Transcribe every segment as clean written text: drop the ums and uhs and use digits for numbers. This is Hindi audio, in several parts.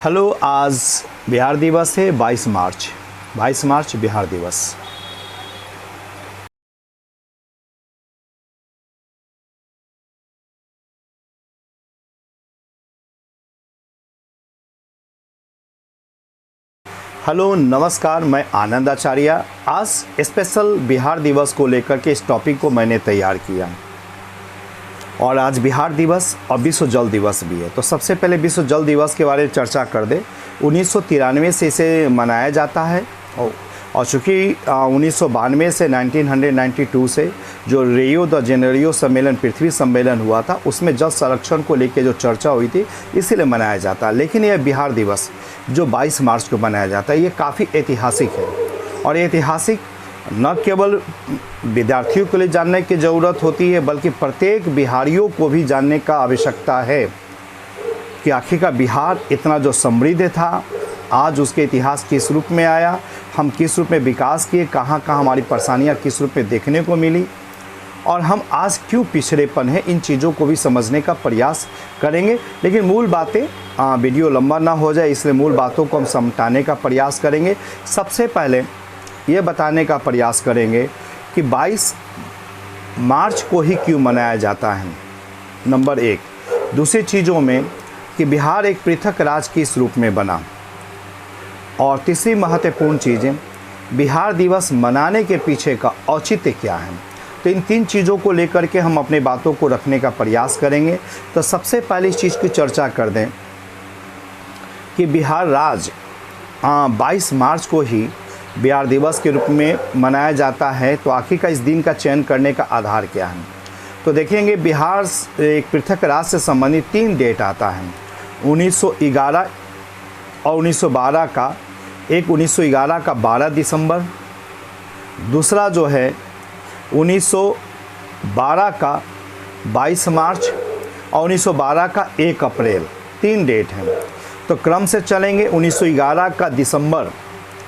हेलो, आज बिहार दिवस है 22 मार्च। 22 मार्च बिहार दिवस। हेलो नमस्कार, मैं आनंद आचार्य। आज स्पेशल बिहार दिवस को लेकर के इस टॉपिक को मैंने तैयार किया और आज बिहार दिवस और विश्व जल दिवस भी है। तो सबसे पहले विश्व जल दिवस के बारे में चर्चा कर दे। 1993 से इसे मनाया जाता है और चूँकि 1992 से 1992 से जो रियो द जेनेरियो सम्मेलन, पृथ्वी सम्मेलन हुआ था, उसमें जल संरक्षण को लेकर जो चर्चा हुई थी, इसीलिए मनाया जाता है। लेकिन यह बिहार दिवस जो 22 मार्च को मनाया जाता है, ये काफ़ी ऐतिहासिक है। और ये ऐतिहासिक न केवल विद्यार्थियों के लिए जानने की ज़रूरत होती है, बल्कि प्रत्येक बिहारियों को भी जानने का आवश्यकता है कि आखिरकार बिहार इतना जो समृद्ध था, आज उसके इतिहास किस रूप में आया, हम किस रूप में विकास किए, कहाँ कहाँ हमारी परेशानियाँ किस रूप में देखने को मिली और हम आज क्यों पिछड़ेपन है, इन चीज़ों को भी समझने का प्रयास करेंगे। लेकिन मूल बातें, वीडियो लंबा ना हो जाए, इसलिए मूल बातों को हम समझाने का प्रयास करेंगे। सबसे पहले ये बताने का प्रयास करेंगे कि 22 मार्च को ही क्यों मनाया जाता है, नंबर एक। दूसरी चीज़ों में कि बिहार एक पृथक राज्य किस रूप में बना, और तीसरी महत्वपूर्ण चीज़ें, बिहार दिवस मनाने के पीछे का औचित्य क्या है। तो इन तीन चीज़ों को लेकर के हम अपने बातों को रखने का प्रयास करेंगे। तो सबसे पहले इस चीज़ की चर्चा कर दें कि बिहार राज्य 22 मार्च को ही बिहार दिवस के रूप में मनाया जाता है। तो आखिर का इस दिन का चयन करने का आधार क्या है, तो देखेंगे बिहार एक पृथक राज्य से संबंधित 3 डेट आता है। 1911 और 1912 का, एक 1911 का 12 दिसंबर, दूसरा जो है 1912 का 22 मार्च और 1912 का 1 अप्रैल। 3 डेट हैं। तो क्रम से चलेंगे। 1911 का दिसंबर,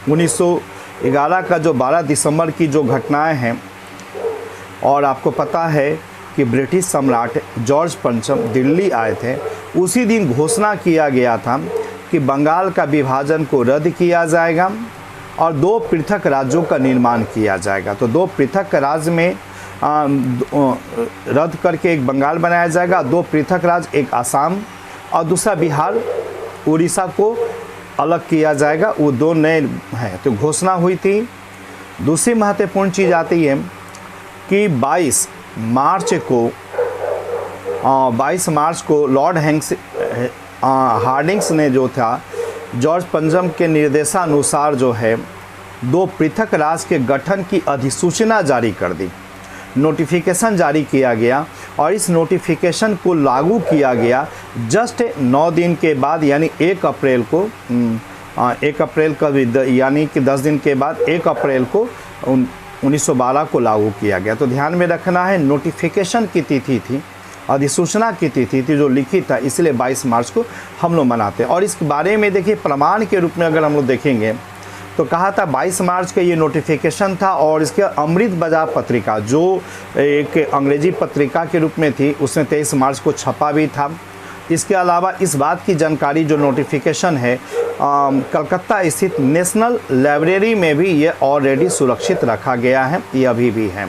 1911 का जो 12 दिसंबर की जो घटनाएं हैं, और आपको पता है कि ब्रिटिश सम्राट जॉर्ज पंचम दिल्ली आए थे। उसी दिन घोषणा किया गया था कि बंगाल का विभाजन को रद्द किया जाएगा और 2 पृथक राज्यों का निर्माण किया जाएगा। तो 2 पृथक राज्य में रद्द करके एक बंगाल बनाया जाएगा, 2 पृथक राज्य, एक आसाम और दूसरा बिहार उड़ीसा को अलग किया जाएगा। वो 2 नए हैं। तो घोषणा हुई थी। दूसरी महत्वपूर्ण चीज़ आती है कि 22 मार्च को लॉर्ड हार्डिंग्स ने जो था, जॉर्ज पंचम के निर्देशानुसार जो है 2 पृथक राज्य के गठन की अधिसूचना जारी कर दी, नोटिफिकेशन जारी किया गया। और इस नोटिफिकेशन को लागू किया गया जस्ट 9 दिन के बाद, यानी 1 अप्रैल को, 1 अप्रैल का, यानी कि 10 दिन के बाद 1 अप्रैल को 1912 को लागू किया गया। तो ध्यान में रखना है, नोटिफिकेशन की तिथि थी, अधिसूचना की तिथि थी जो लिखी था, इसलिए 22 मार्च को हम लोग मनाते हैं। और इस बारे में देखिए, प्रमाण के रूप में अगर हम लोग देखेंगे तो कहा था 22 मार्च का ये नोटिफिकेशन था। और इसके अमृत बाजार पत्रिका, जो एक अंग्रेजी पत्रिका के रूप में थी, उसने 23 मार्च को छपा भी था। इसके अलावा इस बात की जानकारी, जो नोटिफिकेशन है, कलकत्ता स्थित नेशनल लाइब्रेरी में भी ये ऑलरेडी सुरक्षित रखा गया है, ये अभी भी है।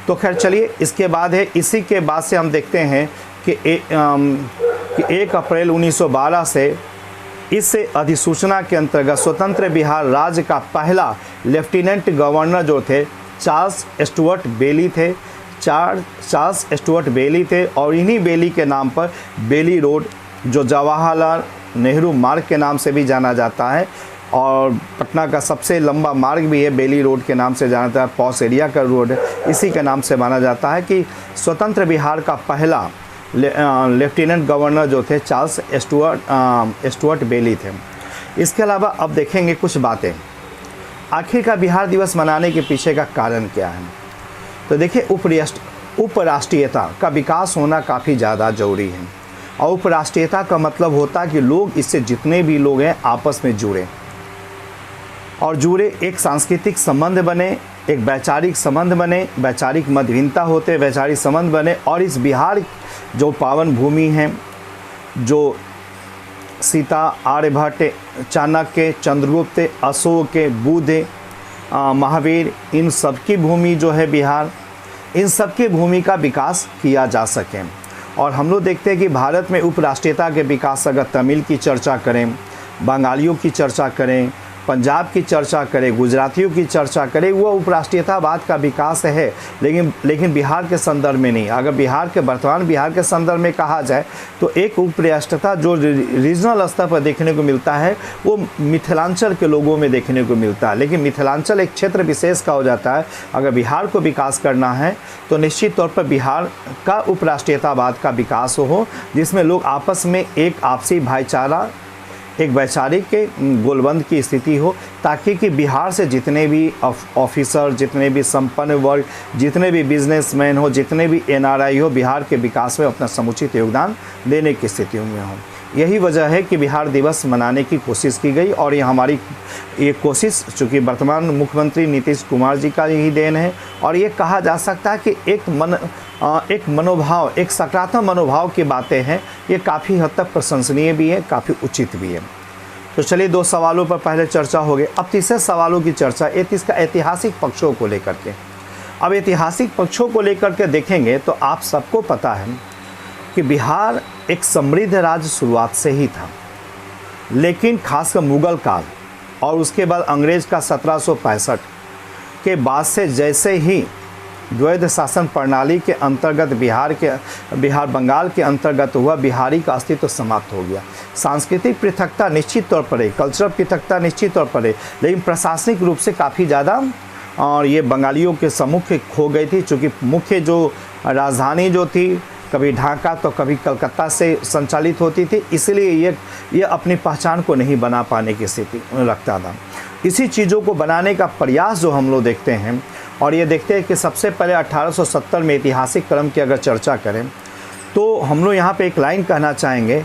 तो खैर चलिए, इसके बाद है, इसी के बाद से हम देखते हैं कि 1 अप्रैल 1912 से इस अधिसूचना के अंतर्गत स्वतंत्र बिहार राज्य का पहला लेफ्टिनेंट गवर्नर जो थे, चार्ल्स स्टुअर्ट बेली थे। चार्ल्स स्टुअर्ट बेली थे, और इन्हीं बेली के नाम पर बेली रोड, जो जवाहरलाल नेहरू मार्ग के नाम से भी जाना जाता है, और पटना का सबसे लंबा मार्ग भी है, बेली रोड के नाम से जाना जाता है, पॉस एरिया का रोड, इसी के नाम से माना जाता है कि स्वतंत्र बिहार का पहला लेफ्टिनेंट गवर्नर जो थे, चार्ल्स स्टुअर्ट बेली थे। इसके अलावा अब देखेंगे कुछ बातें, आखिरकार बिहार दिवस मनाने के पीछे का कारण क्या है। तो देखिए, उपराष्ट्रीयता का विकास होना काफ़ी ज़्यादा ज़रूरी है। और उपराष्ट्रीयता का मतलब होता है कि लोग, इससे जितने भी लोग हैं, आपस में जुड़े, एक सांस्कृतिक संबंध बने, एक वैचारिक संबंध बने, वैचारिक मतभिन्नता होते, वैचारिक संबंध बने। और इस बिहार जो पावन भूमि है, जो सीता, आर्यभट्ट, चाणक्य, चंद्रगुप्त, अशोक, बुद्ध, महावीर, इन सबकी भूमि जो है बिहार, इन सबकी भूमि का विकास किया जा सके। और हम लोग देखते हैं कि भारत में उपराष्ट्रीयता के विकास, अगर तमिल की चर्चा करें, बंगालियों की चर्चा करें, पंजाब की चर्चा करें, गुजरातियों की चर्चा करें, वो उपराष्ट्रीयतावाद का विकास है, लेकिन बिहार के संदर्भ में नहीं। अगर वर्तमान बिहार के संदर्भ में कहा जाए तो एक उपराष्ट्रीयता जो रीजनल स्तर पर देखने को मिलता है वो मिथिलांचल के लोगों में देखने को मिलता है, लेकिन मिथिलांचल एक क्षेत्र विशेष का हो जाता है। अगर बिहार को विकास करना है तो निश्चित तौर पर बिहार का उपराष्ट्रीयतावाद का विकास हो, जिसमें लोग आपस में एक आपसी भाईचारा, एक वैचारिक के गोलबंद की स्थिति हो, ताकि कि बिहार से जितने भी ऑफिसर, जितने भी संपन्न वर्ग, जितने भी बिजनेसमैन हो, जितने भी एनआरआई हो, बिहार के विकास में अपना समुचित योगदान देने की स्थिति में हो। यही वजह है कि बिहार दिवस मनाने की कोशिश की गई, और ये हमारी ये कोशिश चूँकि वर्तमान मुख्यमंत्री नीतीश कुमार जी का यही देन है, और ये कहा जा सकता है कि एक मनोभाव, एक सकारात्मक मनोभाव की बातें हैं। ये काफ़ी हद तक प्रशंसनीय भी है, काफ़ी उचित भी है। तो चलिए 2 सवालों पर पहले चर्चा हो गई। अब तीसरे सवालों की चर्चा इसका ऐतिहासिक पक्षों को लेकर के। अब ऐतिहासिक पक्षों को लेकर के देखेंगे तो आप सबको पता है कि बिहार एक समृद्ध राज्य शुरुआत से ही था, लेकिन खासकर मुगल काल और उसके बाद अंग्रेज का 1765 के बाद से जैसे ही द्वैध शासन प्रणाली के अंतर्गत बिहार बंगाल के अंतर्गत हुआ, बिहारी का अस्तित्व समाप्त हो गया। सांस्कृतिक पृथकता निश्चित तौर पर है, कल्चरल पृथकता निश्चित तौर पर है, लेकिन प्रशासनिक रूप से काफ़ी ज़्यादा और ये बंगालियों के सम्मुख खो गई थी, चूँकि मुख्य जो राजधानी जो थी कभी ढाका तो कभी कलकत्ता से संचालित होती थी, इसलिए ये अपनी पहचान को नहीं बना पाने की स्थिति रखता था। इसी चीज़ों को बनाने का प्रयास जो हम लोग देखते हैं, और ये देखते हैं कि सबसे पहले 1870 में ऐतिहासिक क्रम की अगर चर्चा करें तो हम लोग यहाँ पे एक लाइन कहना चाहेंगे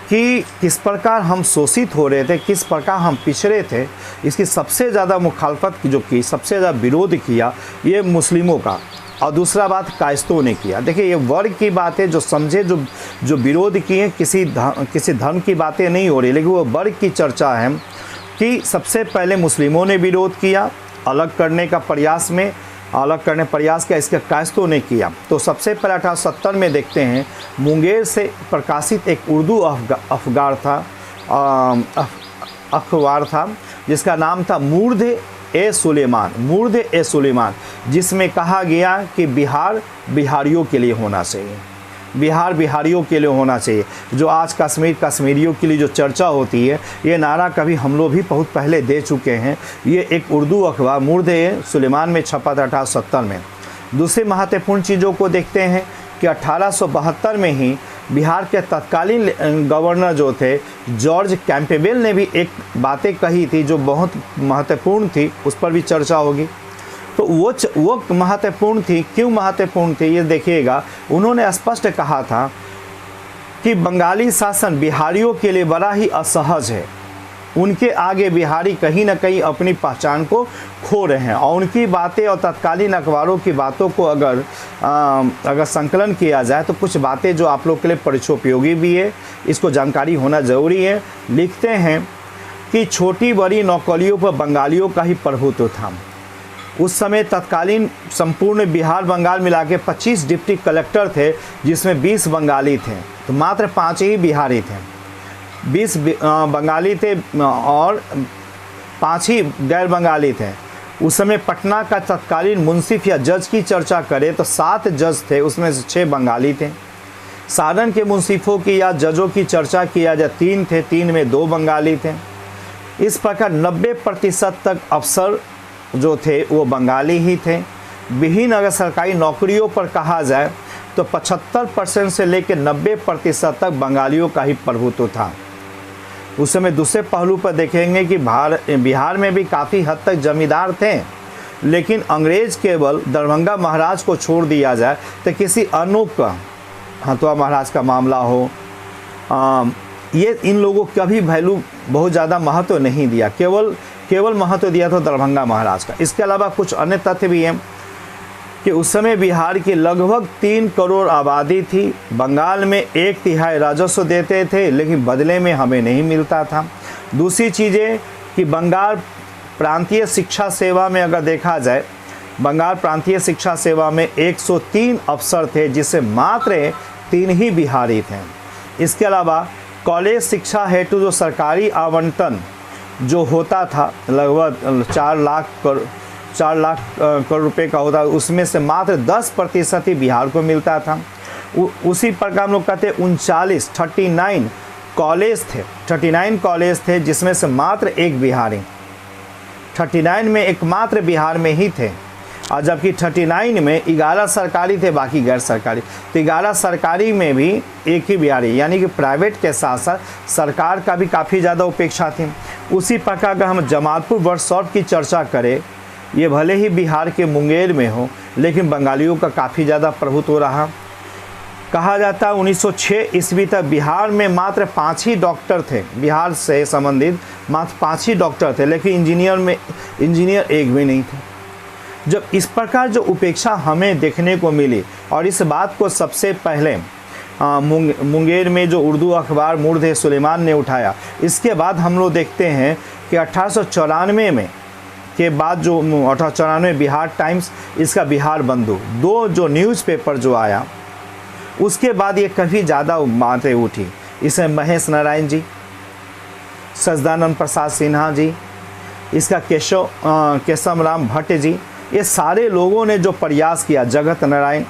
कि किस प्रकार हम शोषित हो रहे थे, किस प्रकार हम पिछड़े थे। इसकी सबसे ज़्यादा मुखालफत जो की, सबसे ज़्यादा विरोध किया ये मुस्लिमों का, और दूसरा बात कायस्तों ने किया। देखिए ये वर्ग की बात है, जो समझे जो विरोध किए, किसी धर्म की बातें नहीं हो रही, लेकिन वो वर्ग की चर्चा है कि सबसे पहले मुस्लिमों ने विरोध किया, अलग करने प्रयास किया, इसके कायस्तों ने किया। तो सबसे पहले 1870 में देखते हैं मुंगेर से प्रकाशित एक उर्दू अखबार था जिसका नाम था मुर्द ए सुलेमान, जिसमें कहा गया कि बिहार बिहारियों के लिए होना चाहिए, बिहार बिहारियों के लिए होना चाहिए। जो आज कश्मीर कश्मीरियों के लिए जो चर्चा होती है, ये नारा कभी हम लोग भी बहुत पहले दे चुके हैं। ये एक उर्दू अखबार मुर्द ए सुलेमान में छपा था 1870 में। दूसरी महत्वपूर्ण चीज़ों को देखते हैं कि 1872 में ही बिहार के तत्कालीन गवर्नर जो थे जॉर्ज कैंपबेल ने भी एक बातें कही थी जो बहुत महत्वपूर्ण थी, उस पर भी चर्चा होगी। तो वो महत्वपूर्ण थी, क्यों महत्वपूर्ण थी ये देखिएगा। उन्होंने स्पष्ट कहा था कि बंगाली शासन बिहारियों के लिए बड़ा ही असहज है, उनके आगे बिहारी कहीं ना कहीं अपनी पहचान को खो रहे हैं, और उनकी बातें और तत्कालीन अखबारों की बातों को अगर संकलन किया जाए तो कुछ बातें जो आप लोग के लिए परिचयोपयोगी भी है, इसको जानकारी होना ज़रूरी है। लिखते हैं कि छोटी बड़ी नौकरियों पर बंगालियों का ही प्रभुत्व था। उस समय तत्कालीन संपूर्ण बिहार बंगाल मिला के 25 डिप्टी कलेक्टर थे, जिसमें 20 बंगाली थे, तो मात्र 5 ही बिहारी थे। 20 बंगाली थे और 5 ही गैर बंगाली थे। उस समय पटना का तत्कालीन मुंसिफ या जज की चर्चा करें तो 7 जज थे, उसमें से 6 बंगाली थे। सारण के मुंसिफों की या जजों की चर्चा किया जाए 3 थे, 3 में 2 बंगाली थे। इस प्रकार 90% तक अफसर जो थे वो बंगाली ही थे। विभिन्न अगर सरकारी नौकरियों पर कहा जाए तो 75% से लेकर 90% तक बंगालियों का ही प्रभुत्व था। उस समय दूसरे पहलू पर देखेंगे कि बिहार में भी काफ़ी हद तक जमींदार थे, लेकिन अंग्रेज केवल दरभंगा महाराज को छोड़ दिया जाए तो किसी अनूप का, हथुआ महाराज का मामला हो, ये इन लोगों का भी वैल्यू बहुत ज़्यादा महत्व नहीं दिया, केवल महत्व दिया था दरभंगा महाराज का। इसके अलावा कुछ अन्य तथ्य भी हैं कि उस समय बिहार की लगभग 3 करोड़ आबादी थी। बंगाल में 1/3 राजस्व देते थे, लेकिन बदले में हमें नहीं मिलता था। दूसरी चीज़ें कि बंगाल प्रांतीय शिक्षा सेवा में अगर देखा जाए, बंगाल प्रांतीय शिक्षा सेवा में 103 अफसर थे, जिससे मात्र 3 ही बिहारी थे। इसके अलावा कॉलेज शिक्षा हेतु जो सरकारी आवंटन जो होता था लगभग 4 लाख करोड़ रुपए का होता, उसमें से मात्र 10% ही बिहार को मिलता था। उसी प्रकार हम लोग कहते 39 कॉलेज थे, जिसमें से मात्र एक बिहारी, 39 में एकमात्र बिहार में ही थे। और जबकि 39 में 11 सरकारी थे, बाकी गैर सरकारी। तो 11 सरकारी में भी एक ही बिहारी, यानी कि प्राइवेट के साथ साथ सरकार का भी काफ़ी ज़्यादा उपेक्षा थी। उसी प्रकार का हम जमालपुर वर्कशॉप की चर्चा करें, ये भले ही बिहार के मुंगेर में हो, लेकिन बंगालियों का काफ़ी ज़्यादा प्रभुत्व रहा। कहा जाता है 1906 ईस्वी तक बिहार में मात्र 5 ही डॉक्टर थे, बिहार से संबंधित मात्र 5 ही डॉक्टर थे, लेकिन इंजीनियर एक भी नहीं थे। जब इस प्रकार जो उपेक्षा हमें देखने को मिली, और इस बात को सबसे पहले मुंगेर में जो उर्दू अखबार मुर्द-ए-सुलेमान ने उठाया, इसके बाद हम लोग देखते हैं कि 1894 में के बाद जो 1894 बिहार टाइम्स, इसका बिहार बंधु, 2 जो न्यूज़पेपर जो आया, उसके बाद ये काफ़ी ज़्यादा बातें उठी। इसमें महेश नारायण जी, सच्चिदानंद प्रसाद सिन्हा जी, इसका केशव राम भट्ट जी, ये सारे लोगों ने जो प्रयास किया, जगत नारायण,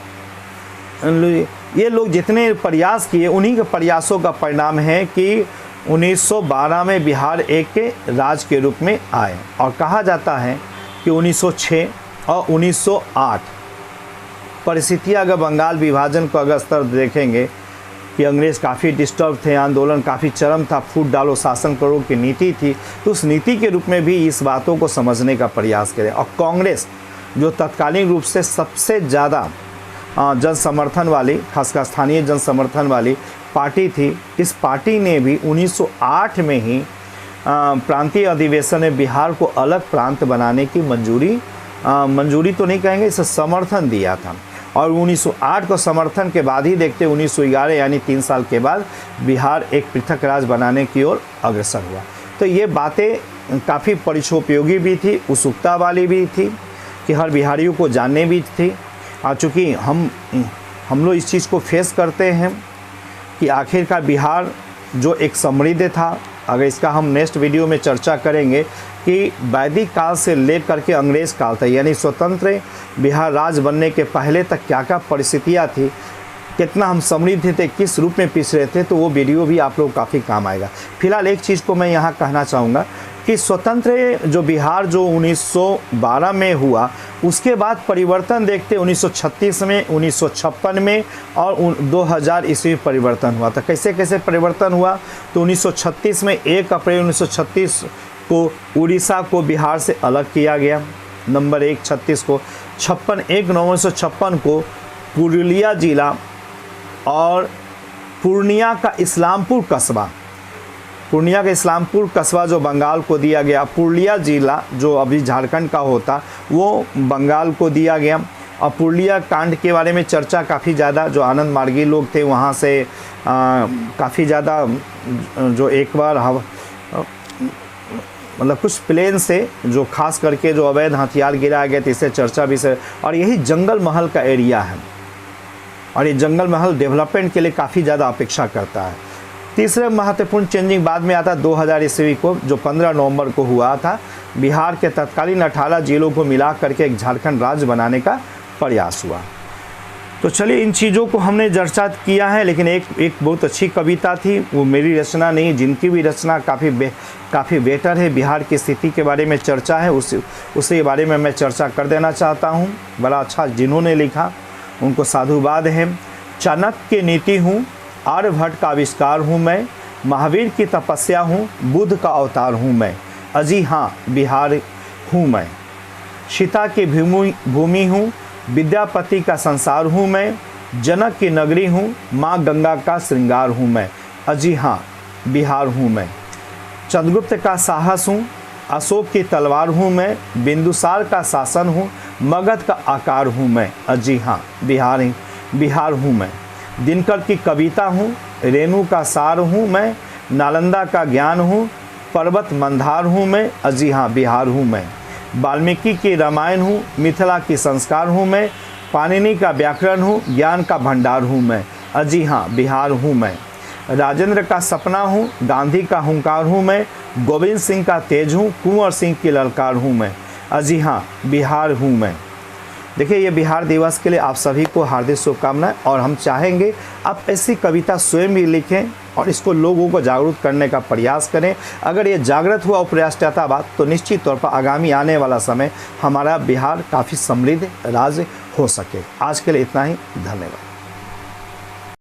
ये लोग जितने प्रयास किए, उन्हीं के प्रयासों का परिणाम है कि 1912 में बिहार एक के राज्य के रूप में आए। और कहा जाता है कि 1906 और 1908 परिस्थितियाँ अगर बंगाल विभाजन को अगर स्तर देखेंगे कि अंग्रेज़ काफ़ी डिस्टर्ब थे, आंदोलन काफ़ी चरम था, फूट डालो शासन करो की नीति थी, तो उस नीति के रूप में भी इस बातों को समझने का प्रयास करें। और कांग्रेस जो तत्कालीन रूप से सबसे ज़्यादा जन समर्थन वाली, खासकर स्थानीय जन समर्थन वाली पार्टी थी, इस पार्टी ने भी 1908 में ही प्रांतीय अधिवेशन में बिहार को अलग प्रांत बनाने की मंजूरी तो नहीं कहेंगे, इसे समर्थन दिया था। और 1908 को समर्थन के बाद ही देखते 1911 यानी 3 साल के बाद बिहार एक पृथक राज्य बनाने की ओर अग्रसर हुआ। तो ये बातें काफ़ी परिचयोपयोगी भी थी, उत्सुकता वाली भी थी कि हर बिहारियों को जानने भी थी। और चूँकि हम लोग इस चीज़ को फेस करते हैं कि आखिरकार बिहार जो एक समृद्ध था, अगर इसका हम नेक्स्ट वीडियो में चर्चा करेंगे कि वैदिक काल से लेकर के अंग्रेज़ काल तक, यानी स्वतंत्र बिहार राज्य बनने के पहले तक क्या क्या परिस्थितियाँ थी, कितना हम समृद्ध थे, किस रूप में पिछड़े थे, तो वो वीडियो भी आप लोग काफ़ी काम आएगा। फिलहाल एक चीज़ को मैं यहाँ कहना चाहूँगा कि स्वतंत्र जो बिहार जो 1912 में हुआ, उसके बाद परिवर्तन देखते 1936 में, 1956 में और 2000 ईस्वी परिवर्तन हुआ था। कैसे कैसे परिवर्तन हुआ, तो 1936 में 1 अप्रैल 1936 को उड़ीसा को बिहार से अलग किया गया, नंबर 1 36 को। 1 नवंबर 1956 को पुरुलिया जिला और पूर्णिया का इस्लामपुर कस्बा जो बंगाल को दिया गया, पुरुलिया जिला जो अभी झारखंड का होता वो बंगाल को दिया गया। और पुरुलिया कांड के बारे में चर्चा काफ़ी ज़्यादा, जो आनंद मार्गी लोग थे वहाँ से काफ़ी ज़्यादा, जो एक बार मतलब कुछ प्लेन से जो खास करके जो अवैध हथियार गिराया गया था, इससे चर्चा भी से। और यही जंगल महल का एरिया है, और ये जंगल महल डेवलपमेंट के लिए काफ़ी ज़्यादा अपेक्षा करता है। तीसरे महत्वपूर्ण चेंजिंग बाद में आता 2000 ईस्वी को, जो 15 नवंबर को हुआ था। बिहार के तत्कालीन 18 जिलों को मिला करके एक झारखंड राज्य बनाने का प्रयास हुआ। तो चलिए, इन चीज़ों को हमने चर्चा किया है, लेकिन एक बहुत अच्छी कविता थी, वो मेरी रचना नहीं, जिनकी भी रचना काफ़ी बेटर है, बिहार की स्थिति के बारे में चर्चा है, उसके बारे में मैं चर्चा कर देना चाहता हूँ। बड़ा अच्छा जिन्होंने लिखा उनको साधुवाद है। चाणक्य की नीति हूँ, आर्यभट्ट का आविष्कार हूँ मैं, महावीर की तपस्या हूँ, बुद्ध का अवतार हूँ मैं, अजी हाँ बिहार हूँ मैं। सीता की भूमि हूँ, विद्यापति का संसार हूँ मैं, जनक की नगरी हूँ, माँ गंगा का श्रृंगार हूँ मैं, अजी हाँ बिहार हूँ मैं। चंद्रगुप्त का साहस हूँ, अशोक की तलवार हूँ मैं, बिंदुसार का शासन हूँ, मगध का आकार हूँ मैं। जी हाँ, बिहार हूँ मैं। दिनकर की कविता हूँ, रेणु का सार हूँ मैं, नालंदा का ज्ञान हूँ, पर्वत मंदार हूँ मैं। जी हाँ, बिहार हूँ मैं। वाल्मीकि की रामायण हूँ, मिथिला की संस्कार हूँ मैं, पाणिनि का व्याकरण हूँ, ज्ञान का भंडार हूँ मैं। जी हाँ, बिहार हूँ मैं। राजेंद्र का सपना हूँ, गांधी का हुंकार हूँ मैं, गोविंद सिंह का तेज हूँ, कुंवर सिंह की ललकार हूँ मैं। जी हाँ, बिहार हूँ मैं। देखिए, ये बिहार दिवस के लिए आप सभी को हार्दिक शुभकामनाएं, और हम चाहेंगे आप ऐसी कविता स्वयं भी लिखें और इसको लोगों को जागरूक करने का प्रयास करें। अगर ये जागृत हुआ और प्रयासरत तो निश्चित तौर पर आगामी आने वाला समय हमारा बिहार काफ़ी समृद्ध राज्य हो सके। आज के लिए इतना ही, धन्यवाद।